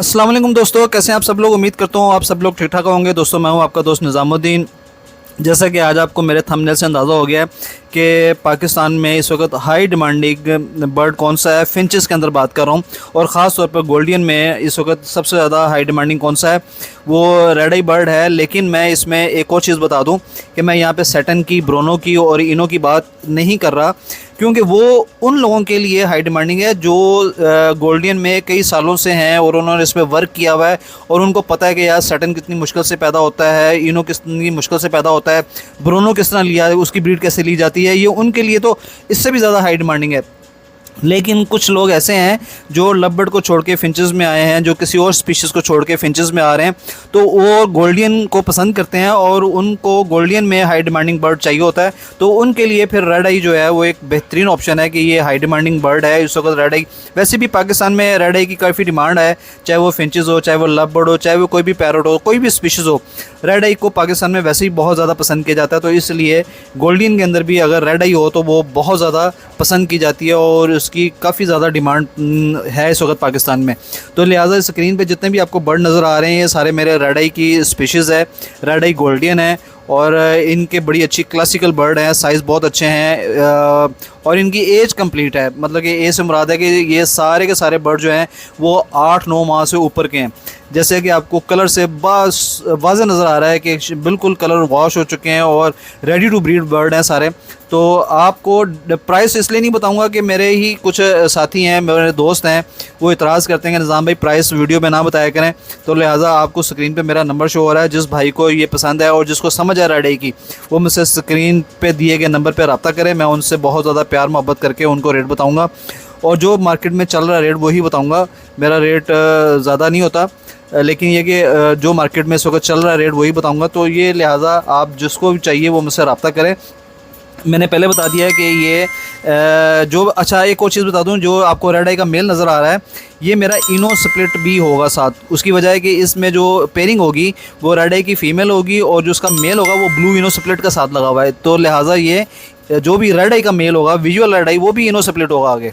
अस्सलाम वालेकुम दोस्तों, कैसे हैं आप सब लोग। उम्मीद करता हूँ आप सब लोग ठीक ठाक होंगे। दोस्तों मैं हूँ आपका दोस्त निज़ामुद्दीन। जैसा कि आज आपको मेरे थंबनेल से अंदाज़ा हो गया है कि पाकिस्तान में इस वक्त हाई डिमांडिंग बर्ड कौन सा है। फिंचेस के अंदर बात कर रहा हूँ और ख़ास तौर पर गोल्डियन में इस वक्त सबसे ज़्यादा हाई डिमांडिंग कौन सा है, वो रेड आई बर्ड है। लेकिन मैं इसमें एक और चीज़ बता दूँ कि मैं यहाँ पे सैटन की, ब्रोनो की और इनो की बात नहीं कर रहा, क्योंकि वो उन लोगों के लिए हाई डिमांडिंग है जो गोल्डियन में कई सालों से हैं और उन्होंने इस पर वर्क किया हुआ है और उनको पता है कि यार सैटन कितनी मुश्किल से पैदा होता है, इनो कितनी मुश्किल से पैदा होता है, ब्रोनो किस तरह लिया है, उसकी ब्रीड कैसे ली जाती है। ये उनके लिए तो इससे भी ज़्यादा हाई डिमांडिंग है। लेकिन कुछ लोग ऐसे हैं जो लवबर्ड को छोड़ के फिंचेस में आए हैं, जो किसी और स्पीशीज़ को छोड़ के फिंचेस में आ रहे हैं, तो वो गोल्डियन को पसंद करते हैं और उनको गोल्डियन में हाई डिमांडिंग बर्ड चाहिए होता है। तो उनके लिए फिर रेड आई जो है वो एक बेहतरीन ऑप्शन है कि ये हाई डिमांडिंग बर्ड है इस वक्त रेड आई। वैसे भी पाकिस्तान में रेड आई की काफ़ी डिमांड है, चाहे वो फिंचेस हो, चाहे वो लवबर्ड हो, चाहे वो कोई भी पैरट हो, कोई भी स्पीशीज़ हो, रेड आई को पाकिस्तान में वैसे ही बहुत ज़्यादा पसंद किया जाता है। तो इसलिए गोल्डियन के अंदर भी अगर रेड आई हो तो वो बहुत ज़्यादा पसंद की जाती है और उसकी काफ़ी ज़्यादा डिमांड है इस वक्त पाकिस्तान में। तो लिहाजा स्क्रीन पे जितने भी आपको बर्ड नज़र आ रहे हैं ये सारे मेरे रेड आई की स्पीशीज़ है, रेड आई गोल्डियन है और इनके बड़ी अच्छी क्लासिकल बर्ड हैं, साइज़ बहुत अच्छे हैं और इनकी एज कंप्लीट है। मतलब कि एज से मुराद है कि ये सारे के सारे बर्ड जो हैं वो 8-9 माह से ऊपर के हैं। जैसे कि आपको कलर से बस वाज़ेह नज़र आ रहा है कि बिल्कुल कलर वॉश हो चुके हैं और रेडी टू ब्रीड बर्ड हैं सारे। तो आपको प्राइस इसलिए नहीं बताऊंगा कि मेरे ही कुछ साथी हैं, मेरे दोस्त हैं, वो इतराज़ करते हैं कि निज़ाम भाई प्राइस वीडियो में ना बताया करें। तो लिहाजा आपको स्क्रीन पे मेरा नंबर शो हो रहा है। जिस भाई को ये पसंद है और जिसको समझ है रेड आई की, वो मुझसे स्क्रीन पे दिए गए नंबर पर रब्ता करें। मैं उनसे बहुत ज़्यादा प्यार मोहब्बत करके उनको रेट बताऊँगा और जो मार्केट में चल रहा है रेट वही बताऊँगा। मेरा रेट ज़्यादा नहीं होता, लेकिन ये कि जो मार्केट में इस वक्त चल रहा है रेट वही बताऊंगा। तो ये लिहाजा आप जिसको भी चाहिए वो मुझसे रब्ता करें। मैंने पहले बता दिया है कि ये जो अच्छा एक और चीज़ बता दूं, जो आपको रेड आई का मेल नज़र आ रहा है ये मेरा इनो स्प्लिट भी होगा साथ। उसकी वजह है कि इसमें जो पेयरिंग होगी वो रेड आई की फ़ीमेल होगी और जो उसका मेल होगा वो ब्लू इनो स्प्लिट का साथ लगा हुआ है। तो लिहाजा ये जो भी रेड आई का मेल होगा, विजुअल रेड आई, वो भी इनो स्प्लिट होगा आगे।